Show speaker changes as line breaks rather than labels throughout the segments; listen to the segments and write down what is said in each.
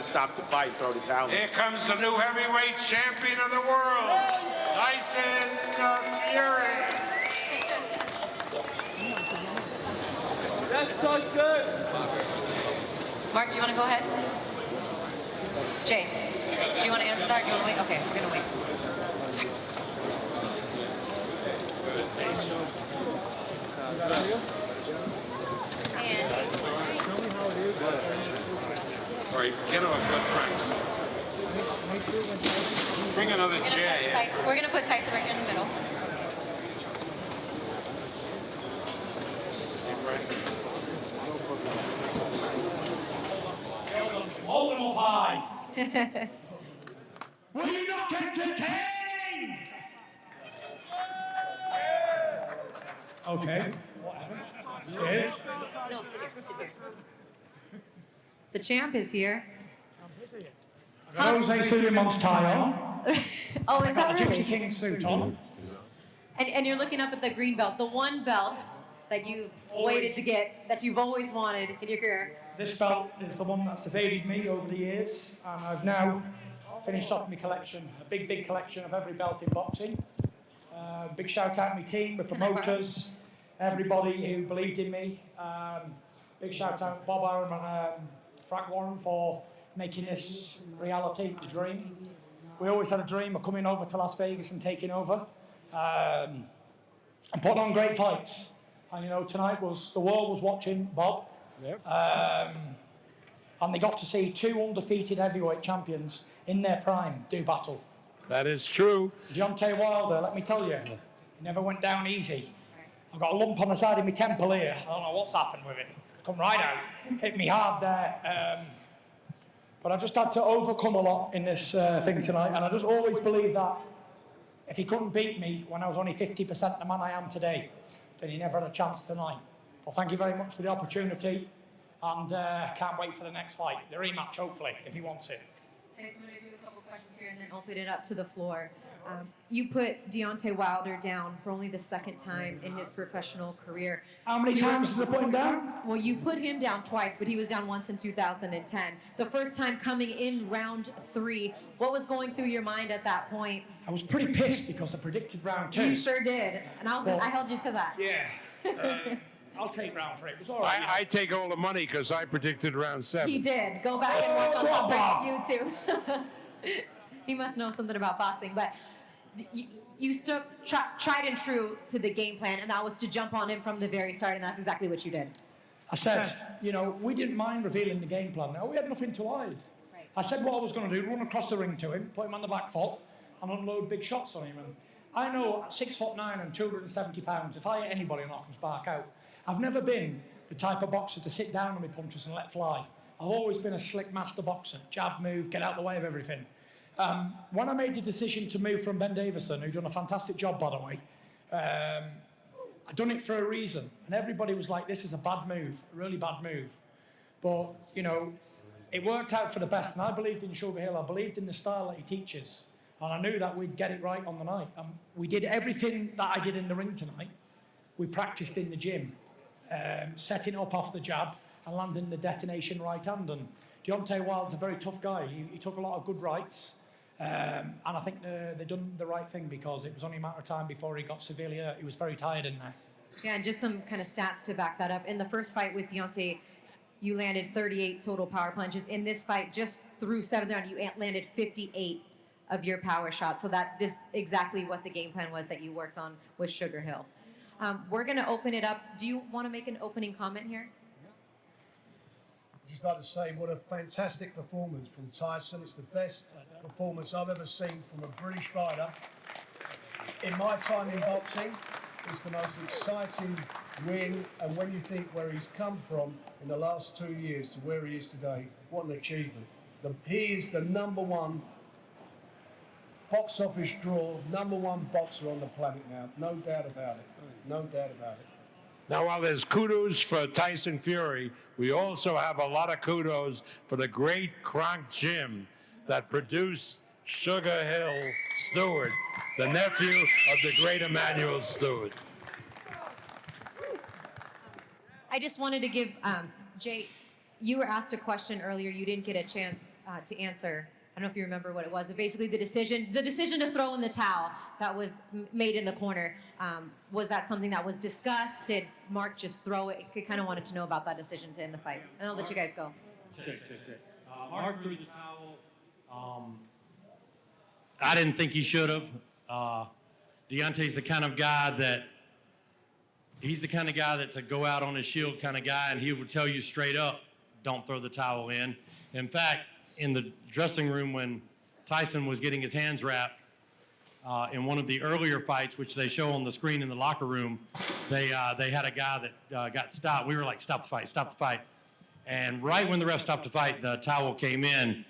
stop the fight and throw the towel in.
Here comes the new heavyweight champion of the world, Tyson Fury.
That's Tyson.
Mark, do you want to go ahead? Jay, do you want to answer that or do you want to wait? Okay, we're going to wait.
All right, get off foot tracks. Bring another chair.
We're going to put Tyson right in the middle.
Hold them up high. Were you not entertained? Okay. Cheers.
No, sit here. The champ is here.
Jose Suleiman's tie on.
Oh, is
I got
that
the Gypsy
really?
King suit on.
And you're looking up at the green belt, the one belt that you've waited to get, that you've always wanted in your career.
This belt is the one that's evaded me over the years, and I've now finished off my collection, a big collection of every belt in boxing. Big shout out to my team, the promoters, everybody who believed in me. Big shout out to Bob Arum and Frank Warren for making this reality, the dream. We always had a dream of coming over to Las Vegas and taking over, and putting on great fights. And you know, tonight the world was watching Bob. Yep. And they got to see two undefeated heavyweight champions in their prime do battle.
That is true.
Deontay Wilder, let me tell you, he never went down easy. I've got a lump on the side of my temple here. I don't know what's happened with it. Come right out. Hit me hard there. But I just had to overcome a lot in this thing tonight. And I just always believed that if he couldn't beat me when I was only 50% the man I am today, then he never had a chance tonight. Well, thank you very much for the opportunity, and can't wait for the next fight, the rematch, hopefully, if he wants it.
Okay, so I'm going to do a couple questions here and then open it up to the floor. You put Deontay Wilder down for only the second time in his professional career.
How many times did I put him down?
Well, you put him down twice, but he was down once in 2010. The first time coming in round 3. What was going through your mind at that point?
I was pretty pissed because I predicted round 2.
You sure did, and I held you to that.
Yeah. I'll take round 3. It was all right.
I take all the money because I predicted round 7.
He did. Go back and watch on Top Race YouTube. He must know something about boxing, but you stuck tried and true to the game plan, and that was to jump on him from the very start, and that's exactly what you did.
I said, you know, we didn't mind revealing the game plan. No, we had nothing to hide.
Right.
I said what I was going to do, run across the ring to him, put him on the back foot, and unload big shots on him. And I know at 6'9" and 270 pounds, if I hit anybody, knock him spark out. I've never been the type of boxer to sit down on my punches and let fly. I've always been a slick master boxer. Jab, move, get out the way of everything. When I made the decision to move from Ben Davison, who's done a fantastic job, by the way, I'd done it for a reason. And everybody was like, this is a bad move, a really bad move. But, you know, it worked out for the best. And I believed in Sugar Hill. I believed in the style that he teaches. And I knew that we'd get it right on the night. And we did everything that I did in the ring tonight. We practiced in the gym, setting up off the jab and landing the detonation right hand. And Deontay Wilder's a very tough guy. He took a lot of good rights. And I think they done the right thing because it was only a matter of time before he got severely hurt. He was very tired in there.
Yeah, and just some kind of stats to back that up. In the first fight with Deontay, you landed 38 total power punches. In this fight, just through 7th round, you landed 58 of your power shots. So that is exactly what the game plan was that you worked on with Sugar Hill. We're going to open it up. Do you want to make an opening comment here?
I'd just like to say what a fantastic performance from Tyson. It's the best performance I've ever seen from a British fighter. In my time in boxing, it's the most exciting win, and when you think where he's come from in the last 2 years to where he is today, what an achievement. He is the #1 box office draw, #1 boxer on the planet now. No doubt about it. No doubt about it.
Now, while there's kudos for Tyson Fury, we also have a lot of kudos for the great Kronk Jim that produced Sugar Hill Stewart, the nephew of the great Emmanuel Stewart.
I just wanted to give, Jay, you were asked a question earlier. You didn't get a chance to answer. I don't know if you remember what it was. But basically, the decision to throw in the towel that was made in the corner. Was that something that was discussed? Did Mark just throw it? I kind of wanted to know about that decision to end the fight. And I'll let you guys go.
Mark threw the towel. I didn't think he should have. Deontay's the kind of guy that's a go out on his shield kind of guy, and he would tell you straight up, don't throw the towel in. In fact, in the dressing room when Tyson was getting his hands wrapped, in one of the earlier fights, which they show on the screen in the locker room, they had a guy that got stopped. We were like, stop the fight, stop the fight. And right when the ref stopped the fight, the towel came in,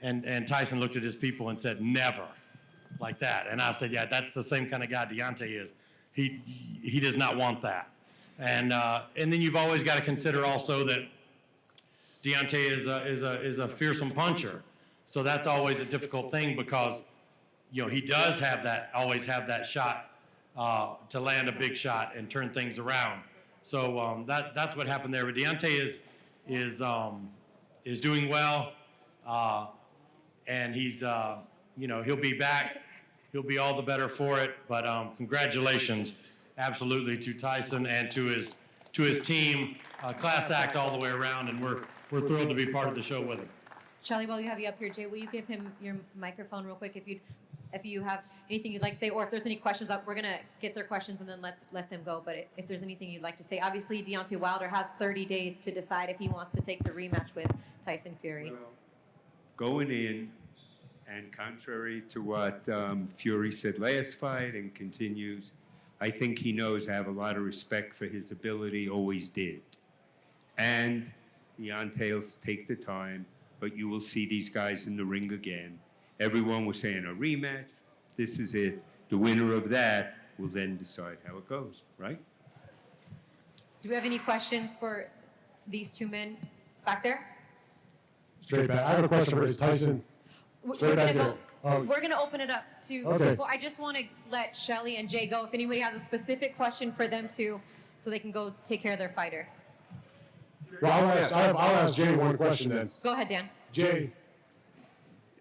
and Tyson looked at his people and said, never, like that. And I said, yeah, that's the same kind of guy Deontay is. He does not want that. And then you've always got to consider also that Deontay is a fearsome puncher. So that's always a difficult thing because, he does always have that shot to land a big shot and turn things around. So that's what happened there. But Deontay is doing well, and he's he'll be back. He'll be all the better for it. But congratulations, absolutely, to Tyson and to his team. Class act all the way around, and we're thrilled to be part of the show with him.
Shelly, while you have you up here, Jay, will you give him your microphone real quick if you have anything you'd like to say, or if there's any questions, we're going to get their questions and then let them go. But if there's anything you'd like to say, obviously Deontay Wilder has 30 days to decide if he wants to take the rematch with Tyson Fury.
Well, going in, and contrary to what Fury said last fight and continues, I think he knows I have a lot of respect for his ability, always did. And Deontay will take the time, but you will see these guys in the ring again. Everyone was saying a rematch. This is it. The winner of that will then decide how it goes, right?
Do we have any questions for these two men back there?
Straight back. I have a question for Tyson.
We're
Straight back
gonna
there. Oh.
We're gonna open it up to.
Okay.
I just want to let Shelly and Jay go. If anybody has a specific question for them too, so they can go take care of their fighter.
Well, I'll ask Jay one question then.
Go ahead, Dan.
Jay,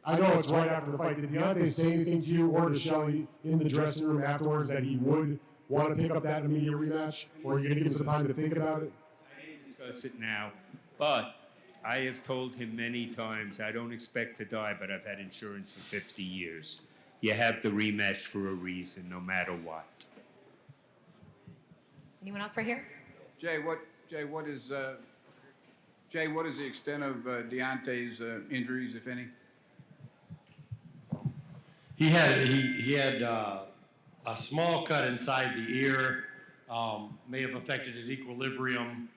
I know it's right after the fight. Did Deontay say anything to you or to Shelly in the dressing room afterwards that he would want to pick up that immediate rematch? Or are you going to give him some time to think about it?
I can't discuss it now, but I have told him many times, I don't expect to die, but I've had insurance for 50 years. You have the rematch for a reason, no matter what.
Anyone else right here?
Jay, what is the extent of Deontay's injuries, if any?
He had a small cut inside the ear, may have affected his equilibrium,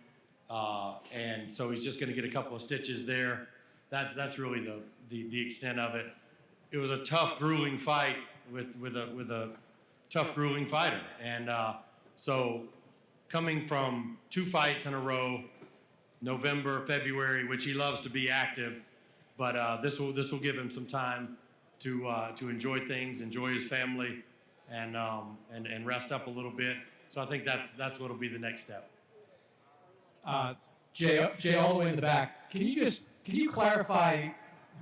and so he's just going to get a couple of stitches there. That's really the extent of it. It was a tough, grueling fight with a tough, grueling fighter, and so coming from 2 fights in a row, November, February, which he loves to be active, but this will give him some time to enjoy things, enjoy his family, and rest up a little bit. So I think that's what'll be the next step.
Jay, all the way in the back. Can you clarify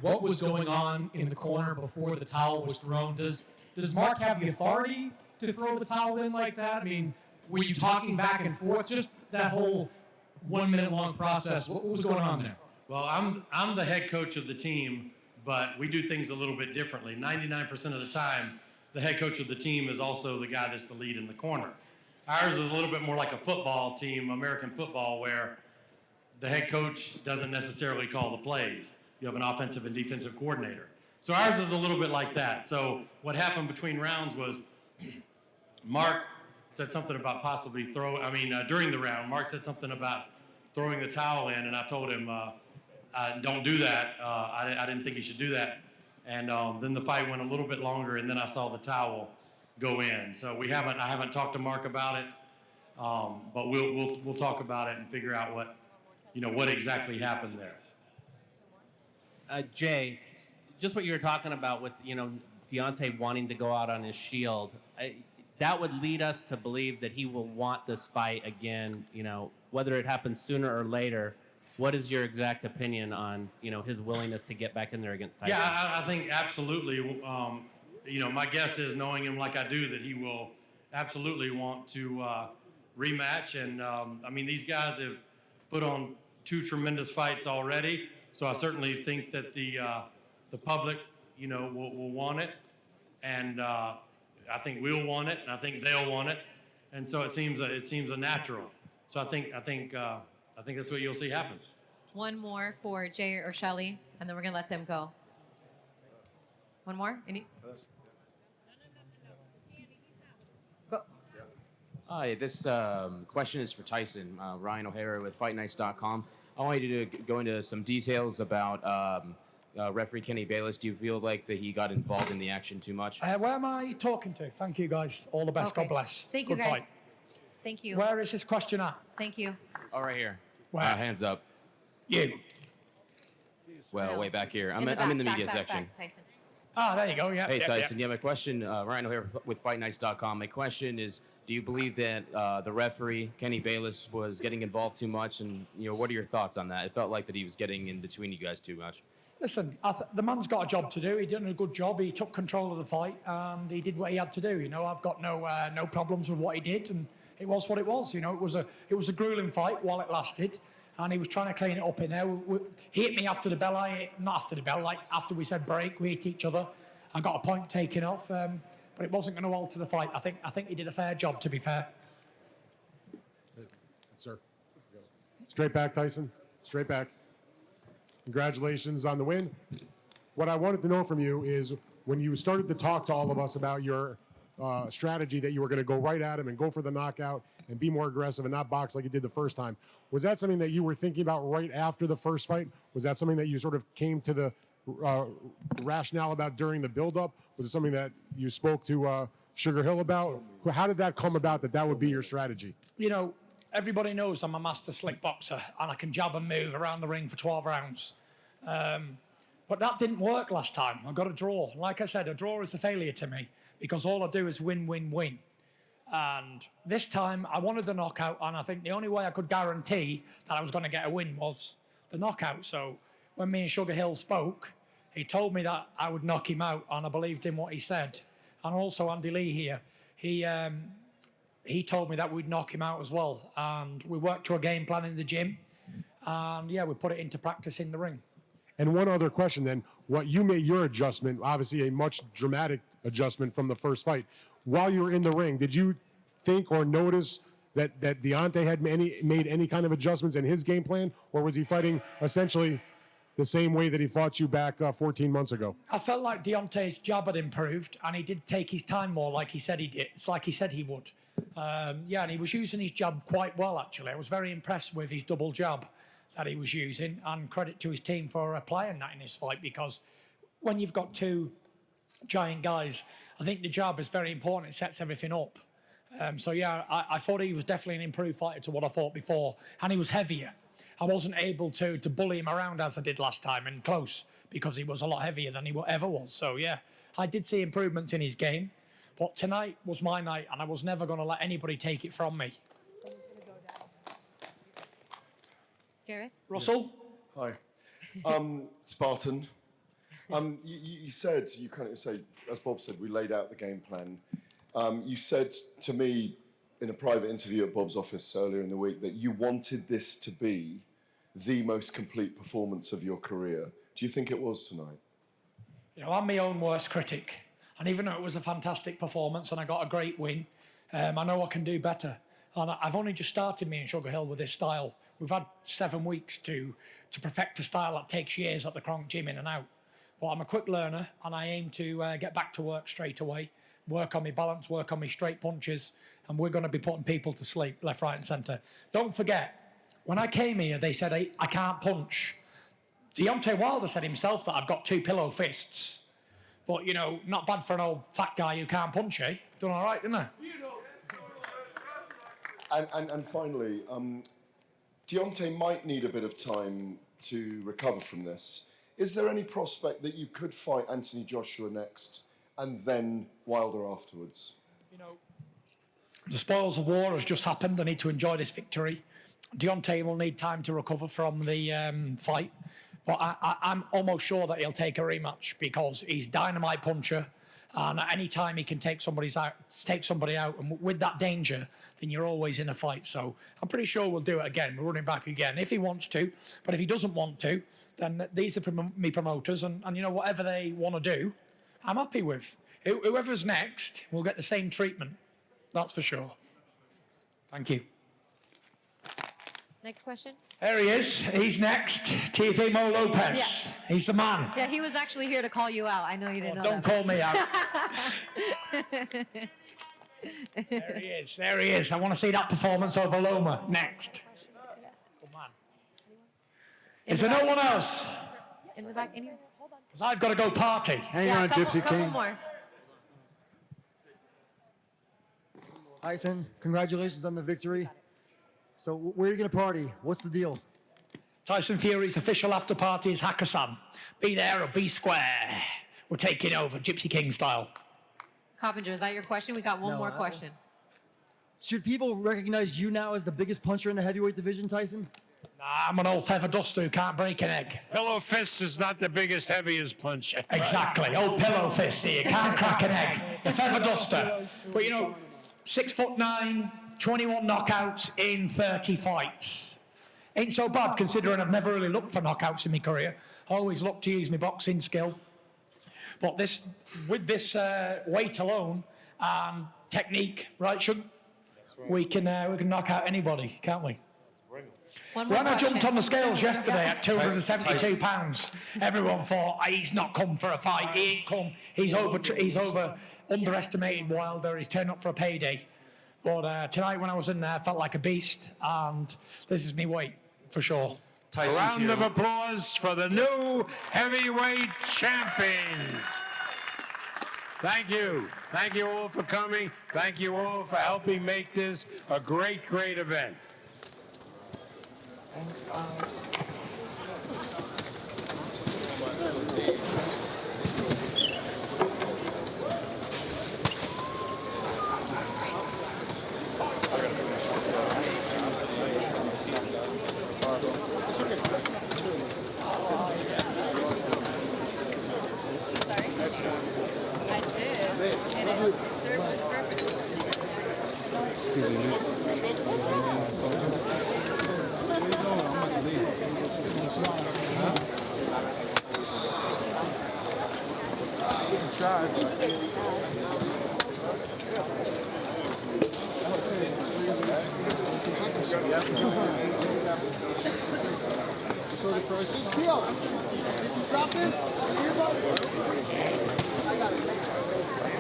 what was going on in the corner before the towel was thrown? Does Mark have the authority to throw the towel in like that? I mean, were you talking back and forth? Just that whole 1 minute long process. What was going on there?
Well, I'm the head coach of the team, but we do things a little bit differently. 99% of the time, the head coach of the team is also the guy that's the lead in the corner. Ours is a little bit more like a football team, American football, where the head coach doesn't necessarily call the plays. You have an offensive and defensive coordinator. So ours is a little bit like that. So what happened between rounds was Mark said something about possibly during the round, Mark said something about throwing the towel in, and I told him, don't do that. I didn't think he should do that. And then the fight went a little bit longer, and then I saw the towel go in. So I haven't talked to Mark about it, but we'll talk about it and figure out what exactly happened there.
Jay, just what you were talking about with Deontay wanting to go out on his shield, that would lead us to believe that he will want this fight again. Whether it happens sooner or later. what is your exact opinion on his willingness to get back in there against Tyson?
Yeah, I think absolutely. My guess is, knowing him like I do, that he will absolutely want to rematch. And these guys have put on 2 tremendous fights already. So I certainly think that the public, will want it, and I think we'll want it, and I think they'll want it, and so it seems a natural. So I think that's what you'll see happen.
One more for Jay or Shelly, and then we're gonna let them go. One more? Go.
Hi, this question is for Tyson. Ryan O'Hara with FightNights.com. I want you to go into some details about referee Kenny Bayless. Do you feel like that he got involved in the action too much?
Where am I talking to? Thank you, guys. All the best.
Okay.
God bless.
Thank you,
Good
guys.
fight.
Thank you.
Where is this question at?
Thank you.
Oh, right here.
Where?
Hands up.
You.
Well, way back here. I'm
the
in the
back,
media
back,
section.
back, Tyson.
Ah, there you go. Yeah.
Hey,
yeah,
Tyson. Yeah, my question, Ryan O'Hara with FightNights.com. My question is, do you believe that the referee, Kenny Bayless, was getting involved too much? And, what are your thoughts on that? It felt like that he was getting in between you guys too much.
Listen, the man's got a job to do. He done a good job. He took control of the fight and he did what he had to do. I've got no problems with what he did, and it was what it was. It was a grueling fight while it lasted, and he was trying to clean it up in there. He hit me after the bell. Not after the bell, like after we said break. We hit each other. I got a point taken off, but it wasn't going to alter the fight. I think he did a fair job, to be fair.
Sir. Straight back, Tyson. Straight back. Congratulations on the win. What I wanted to know from you is, when you started to talk to all of us about your strategy, that you were going to go right at him and go for the knockout and be more aggressive and not box like you did the first time, was that something that you were thinking about right after the first fight? Was that something that you sort of came to the rationale about during the build-up? Was it something that you spoke to Sugar Hill about? How did that come about, that would be your strategy?
Everybody knows I'm a master slick boxer and I can jab and move around the ring for 12 rounds. But that didn't work last time. I got a draw. Like I said, a draw is a failure to me because all I do is win, win, win. And this time I wanted the knockout, and I think the only way I could guarantee that I was going to get a win was the knockout. So when me and Sugar Hill spoke, he told me that I would knock him out, and I believed in what he said. And also Andy Lee here, he told me that we'd knock him out as well. And we worked to a game plan in the gym. And yeah, we put it into practice in the ring.
And one other question then, what you made your adjustment, obviously a much dramatic adjustment from the first fight. While you were in the ring, did you think or notice that Deontay had made any kind of adjustments in his game plan? Or was he fighting essentially the same way that he fought you back 14 months ago?
I felt like Deontay's jab had improved, and he did take his time more like he said he did. It's like he said he would. Yeah, and he was using his jab quite well, actually. I was very impressed with his double jab that he was using, and credit to his team for applying that in his fight, because when you've got 2 giant guys, I think the jab is very important. It sets everything up. So yeah, I thought he was definitely an improved fighter to what I thought before, and he was heavier. I wasn't able to bully him around as I did last time and close, because he was a lot heavier than he ever was. So yeah, I did see improvements in his game, but tonight was my night, and I was never going to let anybody take it from me.
Gareth?
Russell?
Hi. Spartan. You said, you kind of say, as Bob said, we laid out the game plan. You said to me in a private interview at Bob's office earlier in the week that you wanted this to be the most complete performance of your career. Do you think it was tonight?
I'm my own worst critic. And even though it was a fantastic performance and I got a great win, I know I can do better. And I've only just started, me and Sugar Hill, with this style. We've had 7 weeks to perfect a style that takes years at the Kronk gym in and out. But I'm a quick learner, and I aim to get back to work straight away, work on my balance, work on my straight punches, and we're going to be putting people to sleep left, right, and centre. Don't forget, when I came here, they said I can't punch. Deontay Wilder said himself that I've got 2 pillow fists. But, not bad for an old fat guy who can't punch, eh? Done all right, didn't I?
And finally, Deontay might need a bit of time to recover from this. Is there any prospect that you could fight Anthony Joshua next and then Wilder afterwards?
The spoils of war has just happened. I need to enjoy this victory. Deontay will need time to recover from the fight, but I'm almost sure that he'll take a rematch because he's dynamite puncher, and at any time he can take somebody out, and with that danger, then you're always in a fight. So I'm pretty sure we'll do it again. We're running back again if he wants to, but if he doesn't want to, then these are me promoters, and you know, whatever they want to do, I'm happy with. Whoever's next will get the same treatment. That's for sure. Thank you.
Next question.
There he is. He's next. Teofimo Lopez.
Yeah.
He's the man.
Yeah, he was actually here to call you out. I know you didn't know
Don't
that.
call me out. There he is. There he is. I want to see that performance over Loma next. Come on. Is there no one else?
In the back. Anyone? Hold on.
'Cause I've got to go party.
Hang
Yeah,
on,
couple
Gypsy King.
more.
Tyson, congratulations on the victory. So where are you going to party? What's the deal?
Tyson Fury's official after party is Hakkasan. Be there or be square. We're taking over, Gypsy King style.
Coppinger, is that your question? We got one more question.
Should people recognize you now as the biggest puncher in the heavyweight division, Tyson?
Nah, I'm an old feather duster who can't break an egg.
Pillow Fist is not the biggest, heaviest puncher.
Exactly. Old pillow fist here. Can't crack an egg. The feather duster. But you know, 6'9", 21 knockouts in 30 fights. Ain't so bad considering I've never really looked for knockouts in my career. I always look to use my boxing skill. But with this weight alone and technique, right, Shug? We can knock out anybody, can't we?
One more
When I
question.
jumped on the scales yesterday at 272 pounds, everyone thought he's not come for a fight. He ain't come. He's underestimated Wilder. He's turned up for a payday. But tonight when I was in there, I felt like a beast, and this is me weight for sure.
A round of applause for the new heavyweight champion. Thank you. Thank you all for coming. Thank you all for helping make this a great, great event.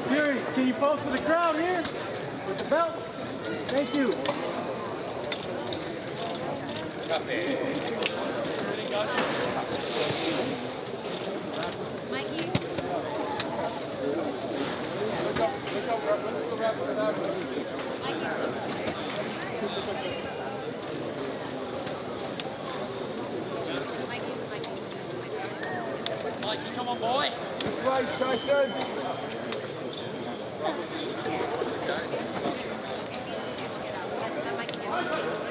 Fury, can you pose for the crowd here with the belt? Thank you.
Mikey.
Mikey, come on, boy. Right, Tyson.
That might be good.